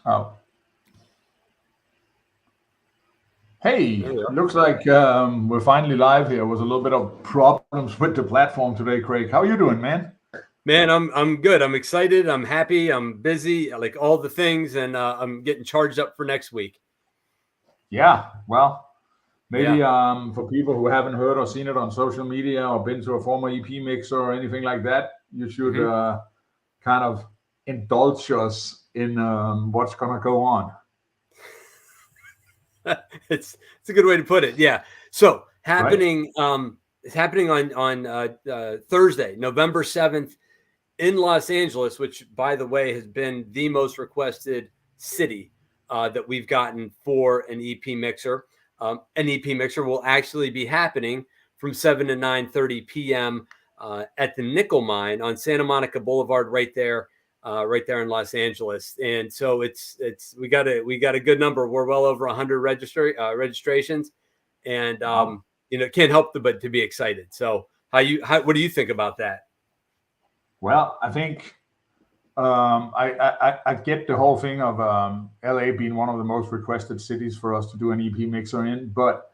Oh, hey, There we are. looks like we're finally live here. Was a little bit of problems with the platform today, Craig. How you doing, man? Man, I'm good. I'm excited. I'm happy. I'm busy. I like all the things, and I'm getting charged up for next week. Yeah, well, maybe Yeah. for people who haven't heard or seen it on social media or been to a former EP mixer or anything like that, you should hmm kind of indulge us in what's gonna go on, it's a good way to put it. Yeah. So right? it's happening on Thursday, November 7th, in Los Angeles, which by the way has been the most requested city that we've gotten for an EP mixer. An EP mixer will actually be happening from 7 to 9:30 p.m. At the Nickel Mine on Santa Monica Boulevard, right there in Los Angeles. And so it's we got a good number. We're well over 100 registrations, and Wow. can't help but to be excited. So what do you think about that? Well, I think I get the whole thing of LA being one of the most requested cities for us to do an EP mixer in, but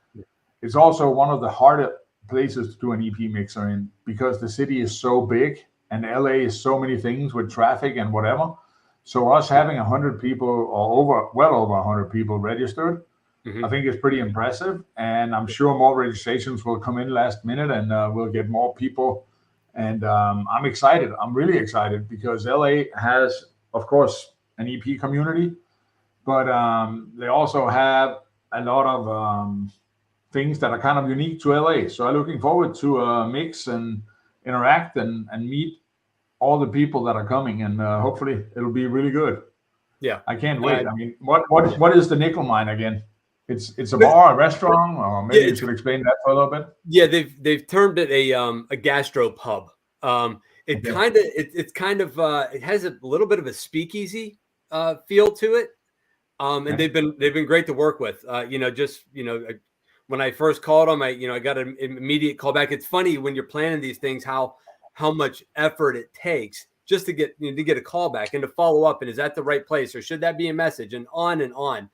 it's also one of the harder places to do an EP mixer in because the city is so big and LA is so many things with traffic and whatever. So us Yeah. having 100 people or well over 100 people registered, I hmm think is pretty impressive. And I'm sure more registrations will come in last minute and we'll get more people. And I'm excited. I'm really excited because LA has, of course, an EP community, but they also have a lot of things that are kind of unique to LA. So I'm looking forward to mix and interact and meet all the people that are coming, and hopefully it'll be really good. Yeah. I can't Uh, wait. I mean, what is the Nickel Mine again? It's a but bar, a restaurant, or yeah, maybe you should explain that for a little bit. they've termed it a gastro pub. Okay. It has a little bit of a speakeasy feel to it. And Okay. they've been great to work with. When I first called them, I got an immediate call back. It's funny when you're planning these things how much effort it takes just to get a call back and to follow up. And is that the right place or should that be a message? And on and on.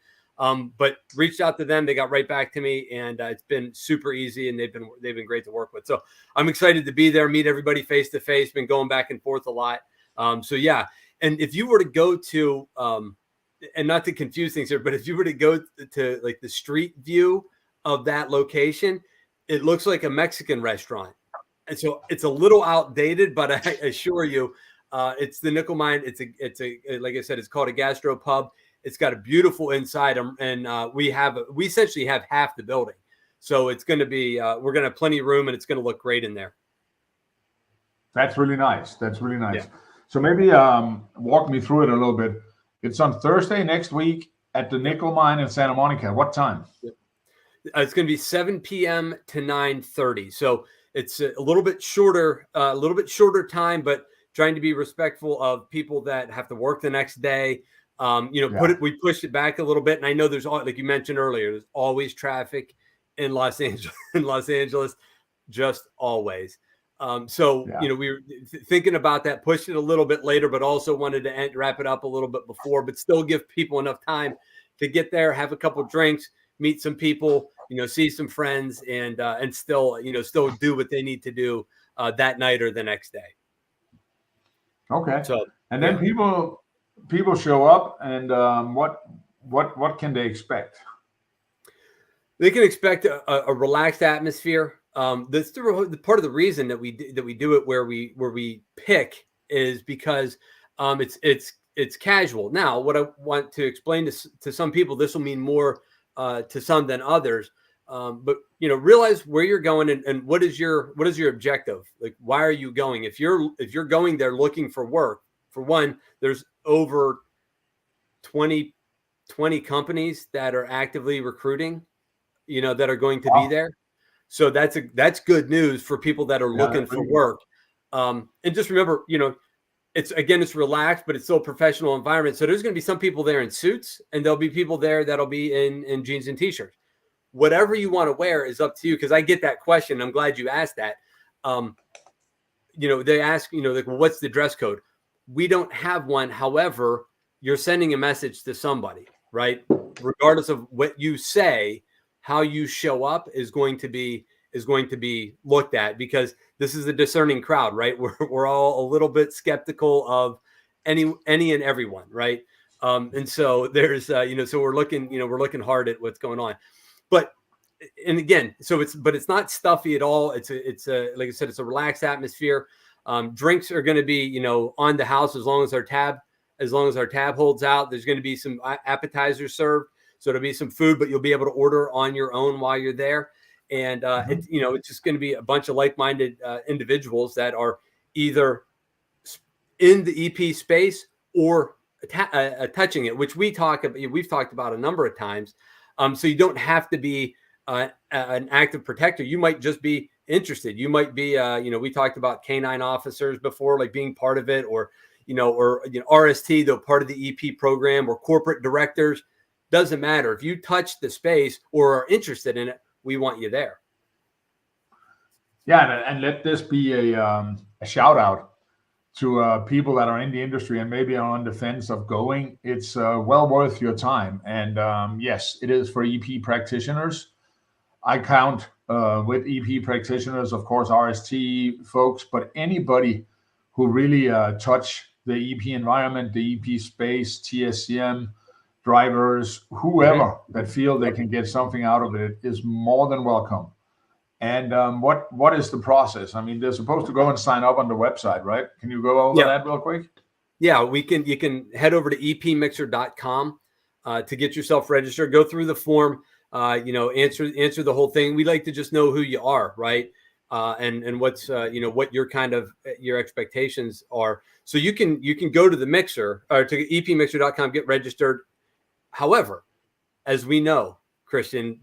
But reached out to them, they got right back to me, and it's been super easy, and they've been great to work with. So I'm excited to be there, meet everybody face to face. Been going back and forth a lot. So yeah, and if you were to go to and not to confuse things here, but if you were to go to like the street view of that location, it looks like a Mexican restaurant. And so it's a little outdated, but I assure you, it's the Nickel Mine. It's a like I said, it's called a gastro pub. It's got a beautiful inside, and we essentially have half the building, so it's going to be we're going to have plenty of room, and it's going to look great in there. That's really nice. That's really Yeah. nice. So maybe walk me through it a little bit. It's on Thursday next week at the Yep. Nickel Mine in Santa Monica. What time? Yep. It's going to be 7 p.m. to 9:30. So it's a little bit shorter time, but trying to be respectful of people that have to work the next day. Yeah. We pushed it back a little bit, and I know like you mentioned earlier, there's always traffic in Los Angeles, just always. Yeah. We were thinking about that, pushed it a little bit later, but also wanted to wrap it up a little bit before, but still give people enough time to get there, have a couple drinks, meet some people, see some friends, and still do what they need to do that night or the next day. Okay. So And then yeah, people show up, and what can they expect? they can expect a relaxed atmosphere. That's the part of the reason that we do it where we pick is because it's casual. Now, what I want to explain to some people, this will mean more to some than others. But realize where you're going and what is your objective? Like, why are you going? If you're going there looking for work, for one, there's over 20 20 companies that are actively recruiting, that are going to be Wow. there. So that's good news for people that are Yeah, looking that's for really good. work. And just remember, it's relaxed, but it's still a professional environment. So there's going to be some people there in suits, and there'll be people there that'll be in jeans and t-shirts. Whatever you want to wear is up to you. Because I get that question. I'm glad you asked that. Um, they ask, like, well, what's the dress code? We don't have one. However, you're sending a message to somebody, right? Regardless of what you say, how you show up is going to be looked at, because this is a discerning crowd, right? We're all a little bit skeptical of any and everyone, right? And so there's so we're looking hard at what's going on. But and again, but it's not stuffy at all. It's a like I said, it's a relaxed atmosphere. Drinks are going to be on the house as long as our tab holds out. There's going to be some appetizers served, so there'll be some food, but you'll be able to order on your own while you're there. And it's just going to be a bunch of like-minded individuals that are either in the EP space or touching it, which we've talked about a number of times. So you don't have to be an active protector. You might just be interested. You might be, we talked about canine officers before, like being part of it, or RST, though part of the EP program, or corporate directors. Doesn't matter. If you touch the space or are interested in it, we want you there. Yeah, and let this be a shout out to people that are in the industry and maybe are on the fence of going. It's well worth your time. And yes, it is for EP practitioners. I count with EP practitioners, of course, RST folks, but anybody who really touch the EP environment, the EP space, TSCM, drivers, whoever that feel they can get something out of it is more than welcome. And what is the process? I mean, they're supposed to go and sign up on the website, right? Can you go over that real quick? Yeah, you can head over to epmixer.com to get yourself registered. Go through the form, answer the whole thing. We like to just know who you are, right? And what's what your kind of your expectations are. So you can go to the mixer or to epmixer.com, get registered. However, as we know, Christian,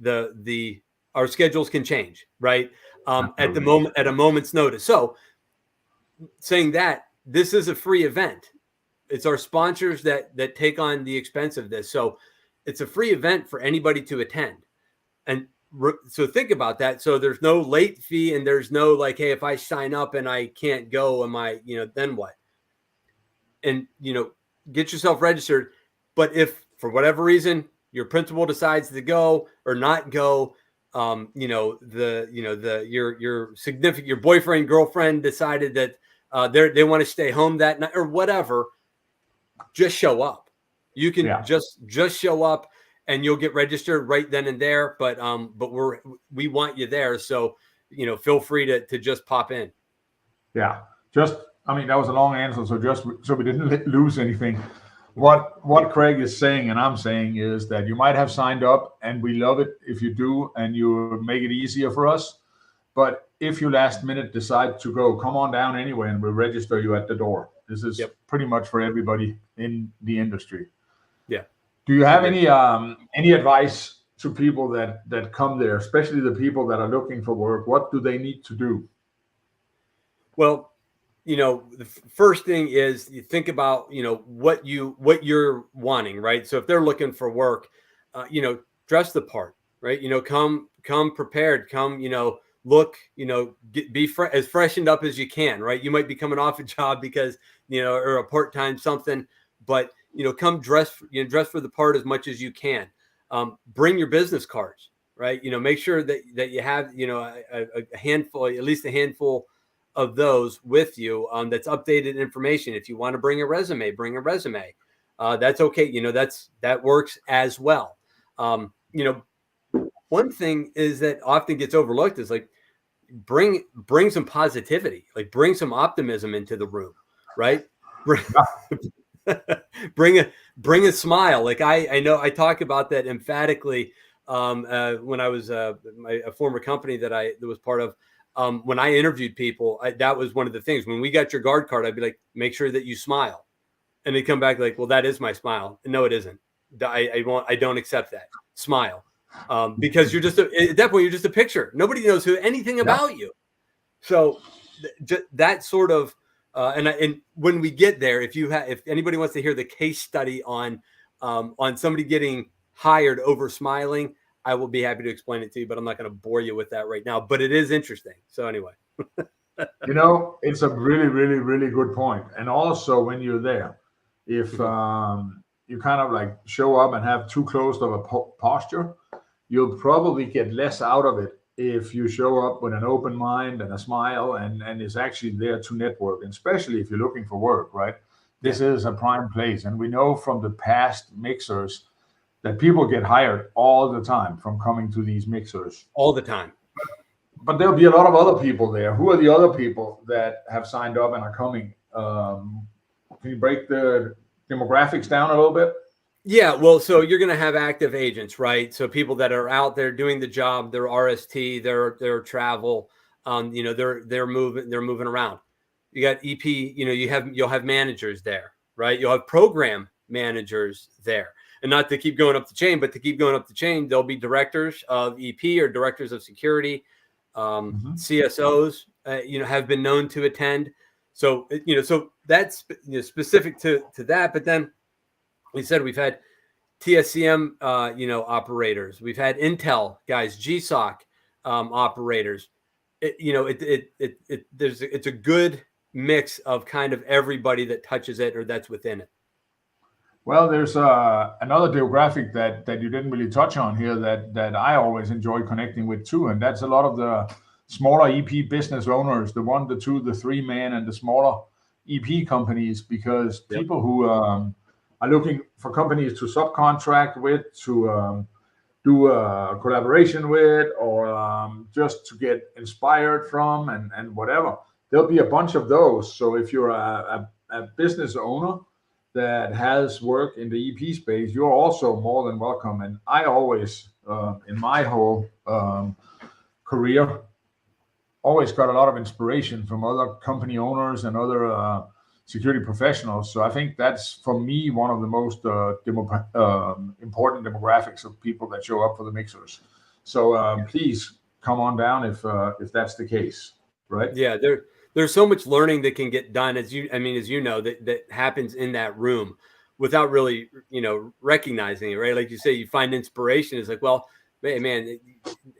our schedules can change, right? At a moment's notice. So saying that, this is a free event. It's our sponsors that take on the expense of this. So it's a free event for anybody to attend. And so think about that. So there's no late fee, and there's no like, hey, if I sign up and I can't go, then what? And, get yourself registered. But if for whatever reason your principal decides to go or not go, your boyfriend, girlfriend decided that they want to stay home that night or whatever, just show up. You can just show up and you'll get registered right then and there. But we want you there. So, feel free to just pop in. Yeah. That was a long answer. So we didn't lose anything. What Craig is saying and I'm saying is that you might have signed up, and we love it if you do, and you make it easier for us. But if you last minute decide to go, come on down anyway, and we'll register you at the door. This is pretty much for everybody in the industry. Yeah. Do you have any advice to people that come there, especially the people that are looking for work? What do they need to do? Well, the first thing is you think about, what you're wanting, right? So if they're looking for work, dress the part, right? Come prepared, come, look, be as freshened up as you can, right? You might be coming off a job because, or a part-time something, but, come dress for the part as much as you can. Bring your business cards, right? Make sure that you have, a handful, at least a handful of those with you, that's updated information. If you want to bring a resume, bring a resume. That's okay. That works as well. One thing is that often gets overlooked is like bring some positivity, like bring some optimism into the room, right? Bring a smile. Like I know I talk about that emphatically when I was a former company that was part of. When I interviewed people, that was one of the things. When we got your guard card, I'd be like, make sure that you smile. And they'd come back like, well, that is my smile. No, it isn't. I don't accept that. Smile. Because at that point, you're just a picture. Nobody knows anything about you. So that sort of, and when we get there, if anybody wants to hear the case study on somebody getting hired over smiling, I will be happy to explain it to you, but I'm not going to bore you with that right now. But it is interesting. So anyway, it's a really, really, really good point. And also, when you're there, if you kind of like show up and have too close of a posture, you'll probably get less out of it if you show up with an open mind and a smile and is actually there to network, and especially if you're looking for work, right? This is a prime place. And we know from the past mixers that people get hired all the time from coming to these mixers. All the time. But there'll be a lot of other people there. Who are the other people that have signed up and are coming? Can you break the demographics down a little bit? Yeah, well, so you're going to have active agents, right? So people that are out there doing the job, they're RST, they're travel, they're moving around. You got EP, you'll have managers there, right? You'll have program managers there. And not to keep going up the chain, but to keep going up the chain, there'll be directors of EP or directors of security, CSOs, have been known to attend. So, so that's specific to that. But then we said we've had TSCM, operators. We've had Intel guys, GSOC operators. It's a good mix of kind of everybody that touches it or that's within it. Well, there's another demographic that you didn't really touch on here that I always enjoy connecting with too, and that's a lot of the smaller EP business owners, the 1, the 2, the 3 man, and the smaller EP companies, because people who are looking for companies to subcontract with, to do a collaboration with, or just to get inspired from, and whatever. There'll be a bunch of those. So if you're a business owner that has work in the EP space, you're also more than welcome. And I always, in my whole career, always got a lot of inspiration from other company owners and other security professionals. So I think that's, for me, one of the most important demographics of people that show up for the mixers. So please come on down if that's the case, right? Yeah, there's so much learning that can get done, as you know, that happens in that room without really, recognizing it, right? Like you say, you find inspiration. It's like, well, man,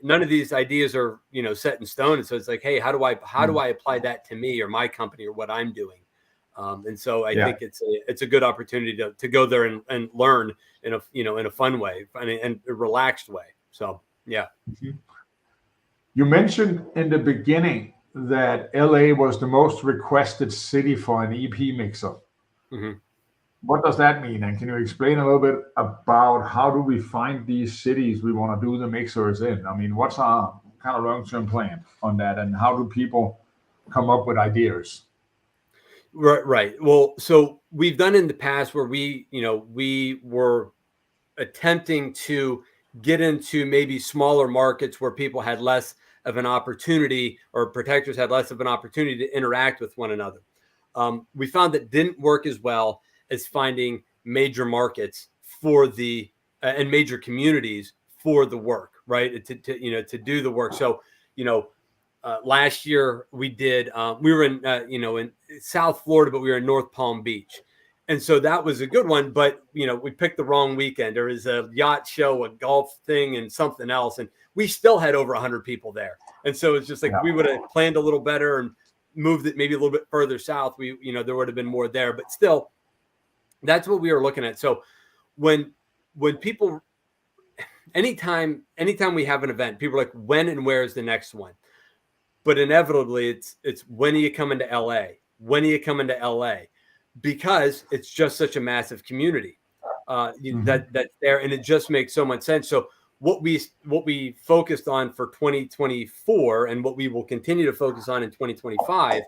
none of these ideas are, set in stone. And so it's like, hey, how do I apply that to me or my company or what I'm doing? And so I think it's a good opportunity to go there and learn in a fun way and a relaxed way. So, yeah. Mm-hmm. You mentioned in the beginning that LA was the most requested city for an EP mixer. Mm-hmm. What does that mean? And can you explain a little bit about how do we find these cities we want to do the mixers in? I mean, what's our kind of long-term plan on that, and how do people come up with ideas? Right. Well, so we've done in the past where we were attempting to get into maybe smaller markets where people had less of an opportunity, or protectors had less of an opportunity to interact with one another. We found that didn't work as well as finding major markets for and major communities for the work, right? To do the work. So, last year we did, we were in South Florida, but we were in North Palm Beach. And so that was a good one, but we picked the wrong weekend. There was a yacht show, a golf thing, and something else. And we still had over 100 people there. And so it's just like, we would have planned a little better and moved it maybe a little bit further south. There would have been more there, but still, that's what we were looking at. So when people, anytime we have an event, people are like, when and where is the next one? But inevitably it's when are you coming to LA? When are you coming to LA? Because it's just such a massive community that's there, and it just makes so much sense. So what we focused on for 2024, and what we will continue to focus on in 2025,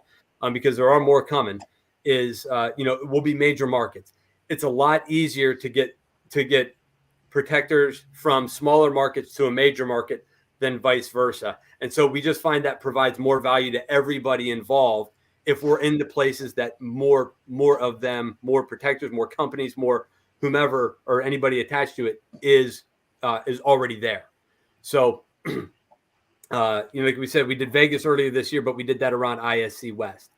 because there are more coming, is it will be major markets. It's a lot easier to get protectors from smaller markets to a major market than vice versa. And so we just find that provides more value to everybody involved if we're into places that more of them, more protectors, more companies, more whomever or anybody attached to it is already there. So, like we said, we did Vegas earlier this year, but we did that around ISC West.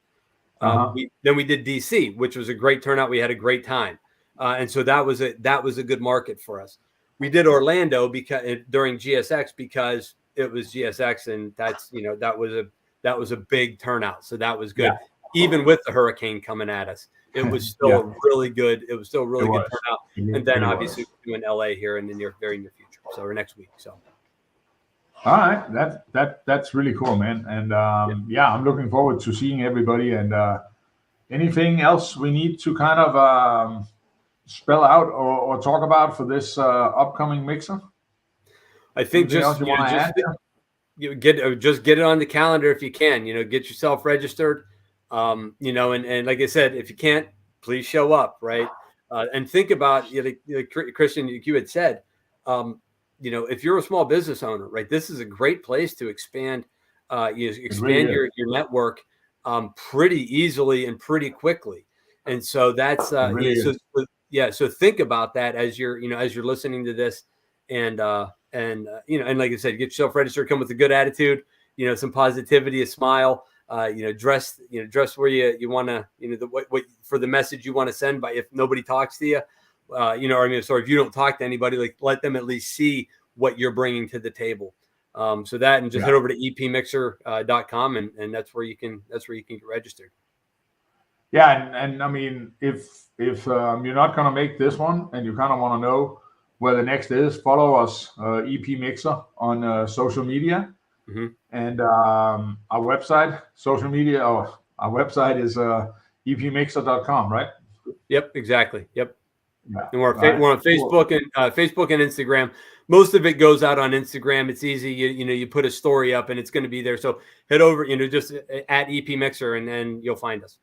Then we did DC, which was a great turnout. We had a great time. And so that was a good market for us. We did Orlando during GSX because it was GSX, and that's, that was a big turnout. So that was good, even with the hurricane coming at us. it was still really good. It was still really good turnout. And then obviously we're doing LA here in the very near future. So or next week. So. All right, that's really cool, man. And I'm looking forward to seeing everybody. And anything else we need to kind of spell out or talk about for this upcoming mixer? I think just get it on the calendar if you can. Get yourself registered. And like I said, if you can't, please show up, right? And think about Christian, you had said. If you're a small business owner, right, this is a great place to expand your network pretty easily and pretty quickly. And so that's so think about that as you're listening to this, and like I said, get yourself registered, come with a good attitude, some positivity, a smile, dress where you want to, what for the message you want to send by if nobody talks to you. If you don't talk to anybody, like let them at least see what you're bringing to the table. And just head over to epmixer.com and that's where you can get registered. Yeah. And I mean, if you're not going to make this one and you kind of want to know where the next is, follow us, EP Mixer on social media and our website, social media. Our website is epmixer.com, right? Yep, exactly. Yep. Yeah. And we're on Facebook and Facebook and Instagram. Most of it goes out on Instagram. It's easy. You put a story up and it's going to be there. So head over, just at EP Mixer and then you'll find us.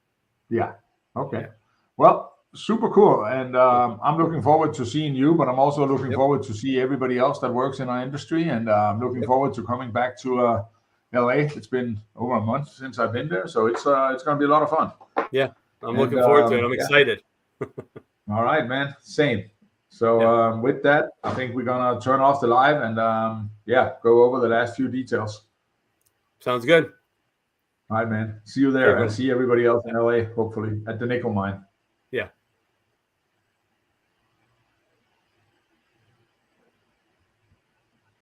Yeah. Okay. Yeah. Well, super cool. And I'm looking forward to seeing you, but I'm also looking forward to see everybody else that works in our industry. And I'm looking forward to coming back to LA. It's been over a month since I've been there. So it's going to be a lot of fun. Yeah. I'm looking forward to it. I'm excited. All right, man. Same. So with that, I think we're going to turn off the live and go over the last few details. Sounds good. All right, man. See you there and see everybody else in LA, hopefully, at the nickel mine.